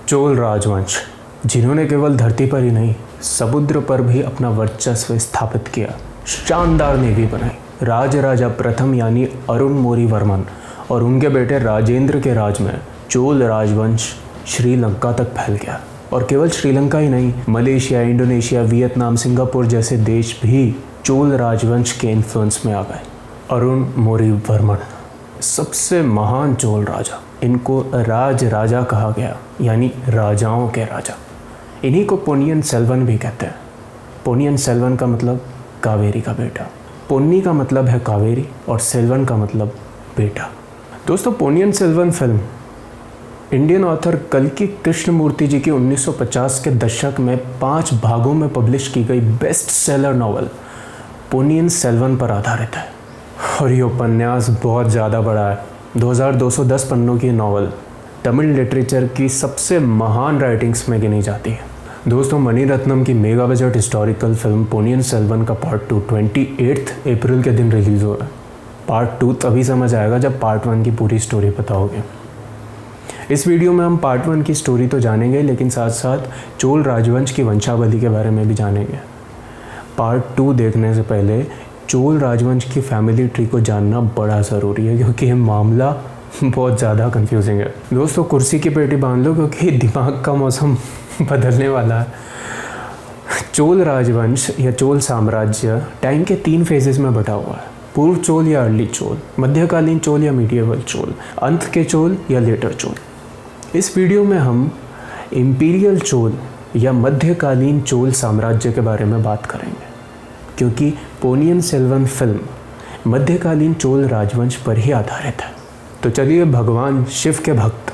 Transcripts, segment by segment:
चोल राजवंश, जिन्होंने केवल धरती पर ही नहीं समुद्र पर भी अपना वर्चस्व स्थापित किया, शानदार नेवी बनाई। राजराजा प्रथम यानी अरुण मोरीवर्मन और उनके बेटे राजेंद्र के राज में चोल राजवंश श्रीलंका तक फैल गया। और केवल श्रीलंका ही नहीं, मलेशिया, इंडोनेशिया, वियतनाम, सिंगापुर जैसे देश भी चोल राजवंश के इन्फ्लुएंस में आ गए। अरुण मोरीवर्मन सबसे महान चोल राजा, इनको राज राजा कहा गया, यानी राजाओं के राजा। इन्हीं को पोन्नियन सेल्वन भी कहते हैं। पोन्नियन सेल्वन का मतलब कावेरी का बेटा। पोन्नी का मतलब है कावेरी और सेल्वन का मतलब बेटा। दोस्तों, Ponniyin Selvan film Indian author कल्कि कृष्णमूर्ति जी की 1950 के दशक में 5 भागों में पब्लिश की गई best seller novel Ponniyin Selvan पर आधारित है। और ये उपन्यास बहुत ज़्यादा बड़ा है। 2210 पन्नों की नॉवल तमिल लिटरेचर की सबसे महान राइटिंग्स में गिनी जाती है। दोस्तों, मणिरत्नम की mega budget historical film Ponniyin Selvan का पार्ट 2 28 अप्रैल के दिन रिलीज़ हो रहा है। पार्ट 2 तभी समझ आएगा जब पार्ट 1 की पूरी स्टोरी पता होगी। इस वीडियो में हम पार्ट 1 की स्टोरी तो जानेंगे, लेकिन साथ साथ चोल राजवंश की वंशावली के बारे में भी जानेंगे। पार्ट 2 देखने से पहले चोल राजवंश की फैमिली ट्री को जानना बड़ा ज़रूरी है, क्योंकि ये मामला बहुत ज़्यादा कंफ्यूजिंग है। दोस्तों, कुर्सी की पेटी बांध लो, क्योंकि दिमाग का मौसम बदलने वाला है। चोल राजवंश या चोल साम्राज्य टाइम के 3 फेजेस में बटा हुआ है। पूर्व चोल या अर्ली चोल, मध्यकालीन चोल या मीडिएवल चोल, अंत के चोल या लेटर चोल। इस वीडियो में हम इम्पीरियल चोल या मध्यकालीन चोल साम्राज्य के बारे में बात करेंगे, क्योंकि पोन्नियन सेल्वन फिल्म मध्यकालीन चोल राजवंश पर ही आधारित है। तो चलिए भगवान शिव के भक्त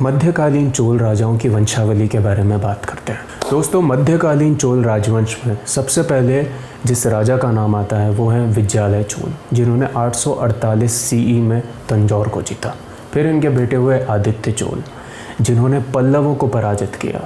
मध्यकालीन चोल राजाओं की वंशावली के बारे में बात करते हैं। दोस्तों, मध्यकालीन चोल राजवंश में सबसे पहले जिस राजा का नाम आता है वो है विजयालय चोल, जिन्होंने 848 सीई में तंजौर को जीता। फिर इनके बेटे हुए आदित्य चोल, जिन्होंने पल्लवों को पराजित किया।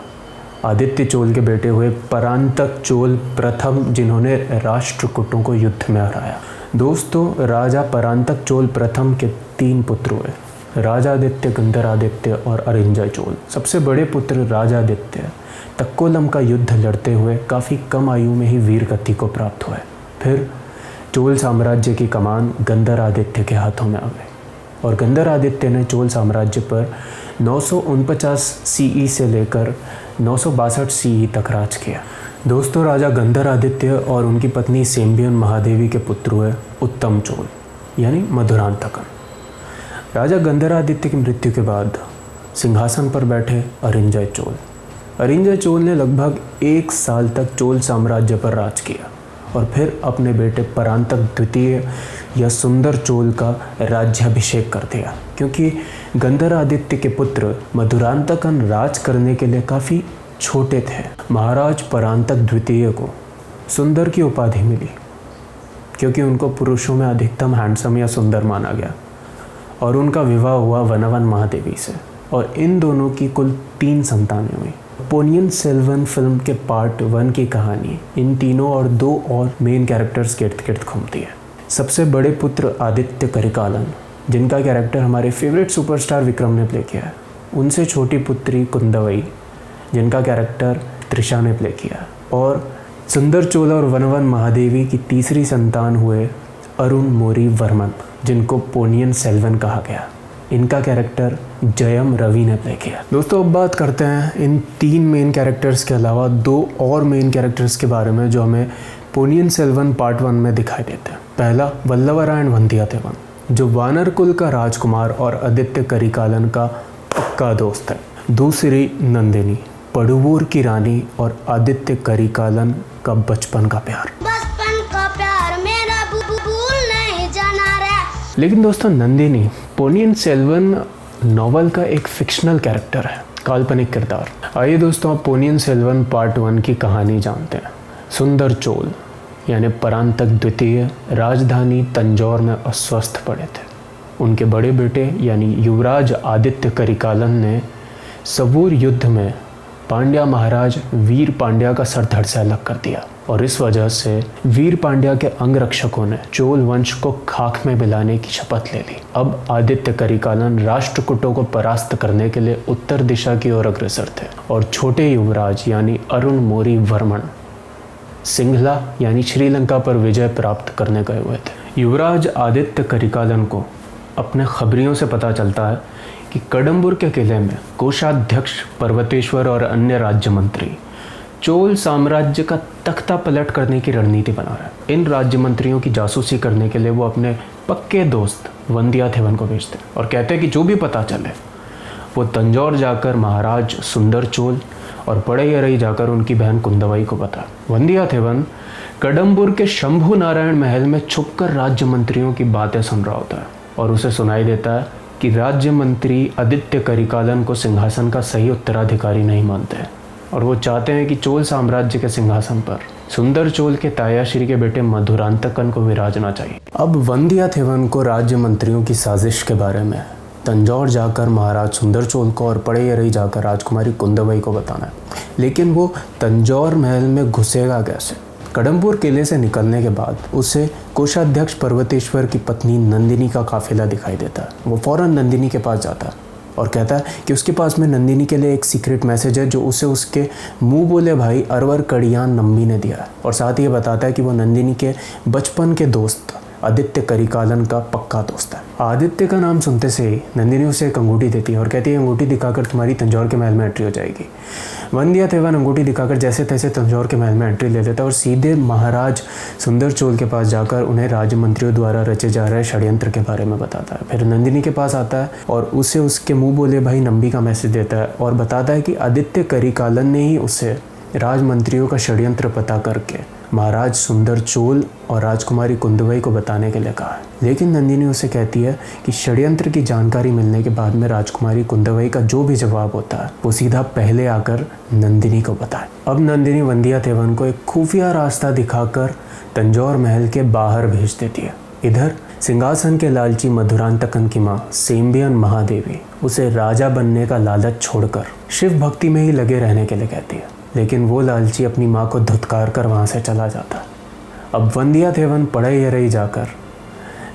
आदित्य चोल के बेटे हुए परांतक चोल प्रथम, जिन्होंने राष्ट्रकूटों को युद्ध में हराया। दोस्तों, राजा परांतक चोल प्रथम के 3 पुत्र हुए, राजादित्य, गंधरादित्य और अरिंजय चोल। सबसे बड़े पुत्र राजादित्य तक्कोलम का युद्ध लड़ते हुए काफ़ी कम आयु में ही वीर गति को प्राप्त हुए। फिर चोल साम्राज्य की कमान गंधरादित्य के हाथों में आ गई और गंधरादित्य ने चोल साम्राज्य पर 949 सीई से लेकर 962 सीई तक राज किया। दोस्तों, राजा गंधरादित्य और उनकी पत्नी सेम्बियन महादेवी के पुत्र हुए उत्तम चोल, यानी मधुरांतकन। राजा गंधरादित्य की मृत्यु के बाद सिंहासन पर बैठे अरिंजय चोल। अरिंजय चोल ने लगभग 1 साल तक चोल साम्राज्य पर राज किया और फिर अपने बेटे परांतक द्वितीय या सुंदर चोल का राज्याभिषेक कर दिया, क्योंकि गंधरादित्य के पुत्र मधुरांतकन राज करने के लिए काफ़ी छोटे थे। महाराज परांतक द्वितीय को सुंदर की उपाधि मिली, क्योंकि उनको पुरुषों में अधिकतम हैंडसम या सुंदर माना गया, और उनका विवाह हुआ वनवन महादेवी से, और इन दोनों की कुल 3 संतानें हुई। पोन्नियन सेल्वन फिल्म के पार्ट 1 की कहानी इन तीनों और 2 और मेन कैरेक्टर्स के इर्द गिर्द घूमती है। सबसे बड़े पुत्र आदित्य करिकालन, जिनका कैरेक्टर हमारे फेवरेट सुपरस्टार विक्रम ने प्ले किया है। उनसे छोटी पुत्री कुंदवई, जिनका कैरेक्टर त्रिशा ने प्ले किया। और सुंदर चोल और वनवन महादेवी की तीसरी संतान हुए अरुण मोरीवर्मन, जिनको पोन्नियन सेल्वन कहा गया। इनका कैरेक्टर जयम रवि ने प्ले किया। दोस्तों, अब बात करते हैं इन 3 मेन कैरेक्टर्स के अलावा 2 और मेन कैरेक्टर्स के बारे में, जो हमें पोन्नियन सेल्वन पार्ट 1 में दिखाई देते हैं। पहला वल्लवरायण वंदियादेवन, जो वानर कुल का राजकुमार और आदित्य करिकालन का पक्का दोस्त है। दूसरी नंदिनी, पड़ुवूर की रानी और आदित्य करिकालन का बचपन का प्यार। मेरा भूल नहीं जाना रे। लेकिन दोस्तों, नंदिनी पोन्नियन सेल्वन नॉवल का एक फिक्शनल कैरेक्टर है, काल्पनिक किरदार। आइए दोस्तों, आप पोन्नियन सेल्वन पार्ट 1 की कहानी जानते हैं। सुंदर चोल यानी परांतक द्वितीय राजधानी तंजौर में अस्वस्थ पड़े थे। उनके बड़े बेटे यानी युवराज आदित्य करिकालन ने सबूर युद्ध में पांड्या महाराज वीर पांड्या का सर धड़ से अलग कर दिया और इस वजह से वीर पांड्या के अंगरक्षकों ने चोल वंश को खाक में मिलाने की शपथ ले ली। अब आदित्य करिकालन राष्ट्रकूटों को परास्त करने के लिए उत्तर दिशा की ओर अग्रसर थे और छोटे युवराज यानी अरुण मोरी वर्मन सिंघला यानी श्रीलंका पर विजय प्राप्त करने गए हुए थे। युवराज आदित्य करिकालन को अपने खबरियों से पता चलता है कि कडम्बुर के किले में कोषाध्यक्ष पर्वतेश्वर और अन्य राज्य मंत्री चोल साम्राज्य का तख्ता पलट करने की रणनीति बना रहे हैं। इन राज्य मंत्रियों की जासूसी करने के लिए वो अपने पक्के दोस्त वंदियाथेवन को भेजते हैं और कहते हैं कि जो भी पता चले वो तंजौर जाकर महाराज सुंदर चोल और पड़ैयारई जाकर उनकी बहन कुंदवई को बताए। वंदियाथेवन कडम्बुर के शंभु नारायण महल में छुपकर राज्य मंत्रियों की बातें सुन रहा होता है और उसे सुनाई देता है कि राज्य मंत्री आदित्य करिकालन को सिंहासन का सही उत्तराधिकारी नहीं मानते और वो चाहते हैं कि चोल साम्राज्य के सिंहासन पर सुंदर चोल के तायाश्री के बेटे मधुरांतकन को विराजना चाहिए। अब वंदियाथेवन को राज्य मंत्रियों की साजिश के बारे में तंजौर जाकर महाराज सुंदर चोल को और पड़ैयारई जाकर राजकुमारी कुंदवई को बताना है, लेकिन वो तंजौर महल में घुसेगा कैसे? कडम्बुर किले से निकलने के बाद उसे कोषाध्यक्ष पर्वतेश्वर की पत्नी नंदिनी का काफिला दिखाई देता है। वो फौरन नंदिनी के पास जाता है और कहता है कि उसके पास में नंदिनी के लिए एक सीक्रेट मैसेज है जो उसे उसके मुंह बोले भाई अरवर कड़ियान नम्बी ने दिया है और साथ ही ये बताता है कि वो नंदिनी के बचपन के दोस्त आदित्य करिकालन का पक्का दोस्त है। आदित्य का नाम सुनते से ही नंदिनी उसे एक अंगूठी देती है और कहती है अंगूठी दिखाकर तुम्हारी तंजौर के महल में एंट्री हो जाएगी। वंदियाथेवन अंगूठी दिखाकर जैसे तैसे तंजौर के महल में एंट्री ले लेता है और सीधे महाराज सुंदर चोल के पास जाकर उन्हें राज्य मंत्रियों द्वारा रचे जा रहे षड्यंत्र के बारे में बताता है। फिर नंदिनी के पास आता है और उसे उसके मुँह बोले भाई नम्बी का मैसेज देता है और बताता है कि आदित्य करिकालन ने ही उसे राजमंत्रियों का षड्यंत्र पता करके महाराज सुंदर चोल और राजकुमारी कुंदवई को बताने के लिए कहा है। लेकिन नंदिनी उसे कहती है कि षड्यंत्र की जानकारी मिलने के बाद में राजकुमारी कुंदवई का जो भी जवाब होता है वो सीधा पहले आकर नंदिनी को बताए। अब नंदिनी वंदियाथेवन को एक खुफिया रास्ता दिखाकर तंजौर महल के बाहर भेज देती है। इधर सिंहासन के लालची मधुरांतकन की माँ सेम्बियन महादेवी उसे राजा बनने का लालच छोड़कर शिव भक्ति में ही लगे रहने के लिए कहती है, लेकिन वो लालची अपनी माँ को धुतकार कर वहाँ से चला जाता। अब वंदियाथेवन पड़ैयारई जाकर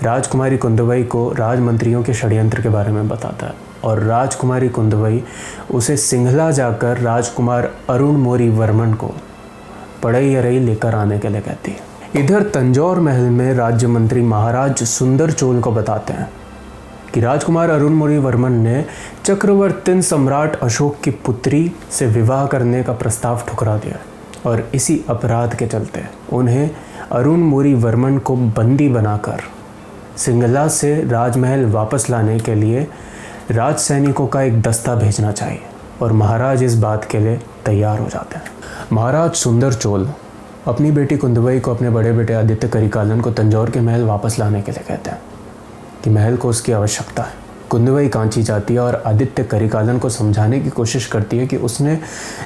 राजकुमारी कुंदवई को राजमंत्रियों के षड्यंत्र के बारे में बताता है और राजकुमारी कुंदवई उसे सिंघला जाकर राजकुमार अरुण मोरी वर्मन को पड़ैयारई लेकर आने के लिए कहती है। इधर तंजौर महल में राज्य मंत्री महाराज सुंदर चोल को बताते हैं कि राजकुमार अरुण मोरी वर्मन ने चक्रवर्ती सम्राट अशोक की पुत्री से विवाह करने का प्रस्ताव ठुकरा दिया और इसी अपराध के चलते उन्हें अरुण मोरी वर्मन को बंदी बनाकर सिंघला से राजमहल वापस लाने के लिए राज सैनिकों का एक दस्ता भेजना चाहिए और महाराज इस बात के लिए तैयार हो जाते हैं। महाराज सुंदर चोल अपनी बेटी कुंदवई को अपने बड़े बेटे आदित्य करिकालन को तंजौर के महल वापस लाने के लिए कहते हैं कि महल को उसकी आवश्यकता है। कुंदवई कांची जाती है और आदित्य करिकालन को समझाने की कोशिश करती है कि उसने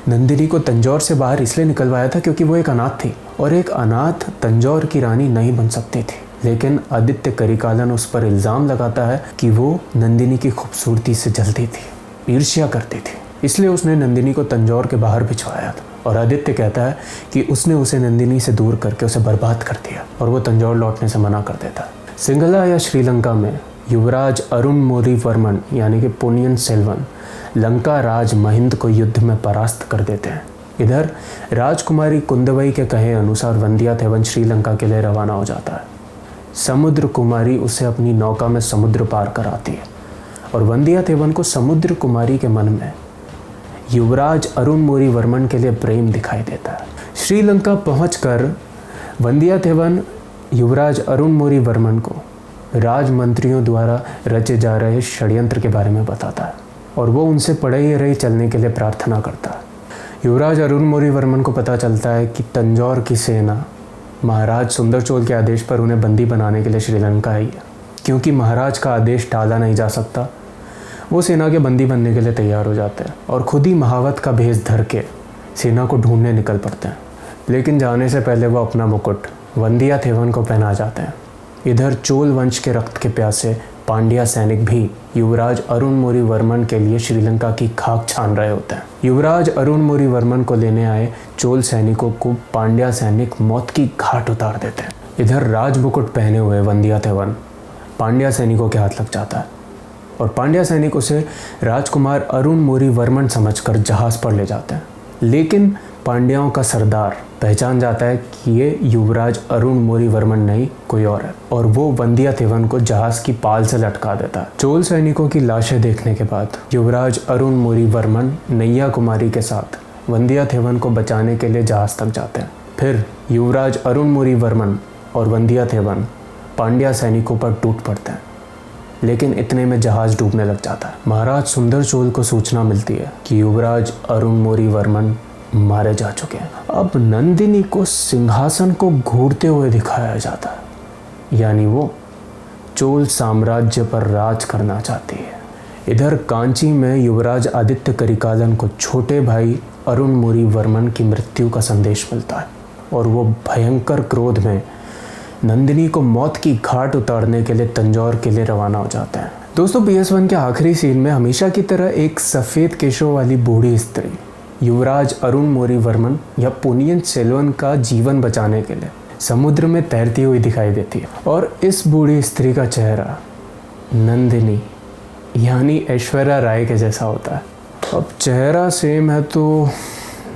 नंदिनी को तंजौर से बाहर इसलिए निकलवाया था क्योंकि वो एक अनाथ थी और एक अनाथ तंजौर की रानी नहीं बन सकती थी। लेकिन आदित्य करिकालन उस पर इल्ज़ाम लगाता है कि वो नंदिनी की खूबसूरती से जलती थी, ईर्ष्या करती थी, इसलिए उसने नंदिनी को तंजौर के बाहर भिजवाया था। और आदित्य कहता है कि उसने उसे नंदिनी से दूर करके उसे बर्बाद कर दिया और वो तंजौर लौटने से मना कर देता है। सिंघला या श्रीलंका में युवराज अरुण मोरी वर्मन यानी कि पोनियन सेल्वन लंका राज महिंद को युद्ध में परास्त कर देते हैं। इधर राजकुमारी कुंदवई के कहे अनुसार वंदियाथेवन श्रीलंका के लिए रवाना हो जाता है। समुद्र कुमारी उसे अपनी नौका में समुद्र पार कराती है और वंदियाथेवन को समुद्र कुमारी के मन में युवराज अरुण मोरी वर्मन के लिए प्रेम दिखाई देता है। श्रीलंका पहुंचकर वंदियाथेवन युवराज अरुण मोरी वर्मन को राजमंत्रियों द्वारा रचे जा रहे षड्यंत्र के बारे में बताता है और वो उनसे पड़ैयारई चलने के लिए प्रार्थना करता है। युवराज अरुण मोरी वर्मन को पता चलता है कि तंजौर की सेना महाराज सुंदर चोल के आदेश पर उन्हें बंदी बनाने के लिए श्रीलंका आई है। क्योंकि महाराज का आदेश टाला नहीं जा सकता, वो सेना के बंदी बनने के लिए तैयार हो जाते हैं और खुद ही महावत का भेष धर के सेना को ढूंढने निकल पड़ते हैं। लेकिन जाने से पहले वो अपना मुकुट वंदियाथेवन को पहना जाते हैं। इधर चोल वंश के रक्त के प्यासे पांड्या सैनिक भी युवराज अरुणमोरीवर्मन के लिए श्रीलंका की खाक छान रहे होते हैं। युवराज अरुणमोरीवर्मन को लेने आए चोल सैनिकों को पांड्या सैनिक मौत की घाट उतार देते हैं। इधर राजमुकुट पहने हुए वंदियादेवन पांड्या सैनिकों के हाथ लग जाता है और पांड्या सैनिक उसे राजकुमार अरुणमोरीवर्मन समझकर जहाज पर ले जाते हैं। लेकिन पांड्याओं का सरदार पहचान जाता है कि ये युवराज अरुणमोरीवर्मन नहीं कोई और है और वो वंदियादेवन को जहाज की पाल से लटका देता है। चोल सैनिकों की लाशें देखने के बाद युवराज अरुणमोरीवर्मन नैया कुमारी के साथ वंदियादेवन को बचाने के लिए जहाज तक जाते हैं। फिर युवराज अरुणमोरीवर्मन और वंदियादेवन पांड्या सैनिकों पर टूट पड़ते हैं, लेकिन इतने में जहाज डूबने लग जाता है। महाराज सुंदर चोल को सूचना मिलती है कि युवराज अरुणमोरीवर्मन मारे जा चुके हैं। अब नंदिनी को सिंहासन को घूरते हुए दिखाया जाता है, यानी वो चोल साम्राज्य पर राज करना चाहती है। इधर कांची में युवराज आदित्य करिकालन को छोटे भाई अरुणमोरीवर्मन की मृत्यु का संदेश मिलता है और वो भयंकर क्रोध में नंदिनी को मौत की घाट उतारने के लिए तंजौर के लिए रवाना हो जाते हैं। दोस्तों, PS1 के आखिरी सीन में हमेशा की तरह एक सफ़ेद केशों वाली बूढ़ी स्त्री युवराज अरुणमोरीवर्मन या पोनियन सेल्वन का जीवन बचाने के लिए समुद्र में तैरती हुई दिखाई देती है और इस बूढ़ी स्त्री का चेहरा नंदिनी यानी ऐश्वर्या राय के जैसा होता है। अब चेहरा सेम है तो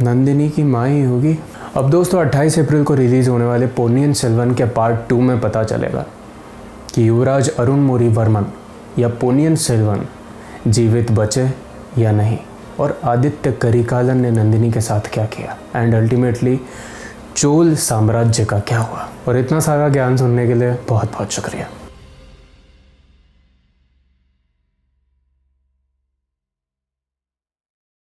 नंदिनी की माँ ही होगी। अब दोस्तों 28 अप्रैल को रिलीज़ होने वाले पोनियन सेल्वन के पार्ट 2 में पता चलेगा कि युवराज अरुणमोरीवर्मन या पोनियन सेल्वन जीवित बचे या नहीं और आदित्य करिकालन ने नंदिनी के साथ क्या किया एंड अल्टीमेटली चोल साम्राज्य का क्या हुआ। और इतना सारा ज्ञान सुनने के लिए बहुत बहुत शुक्रिया।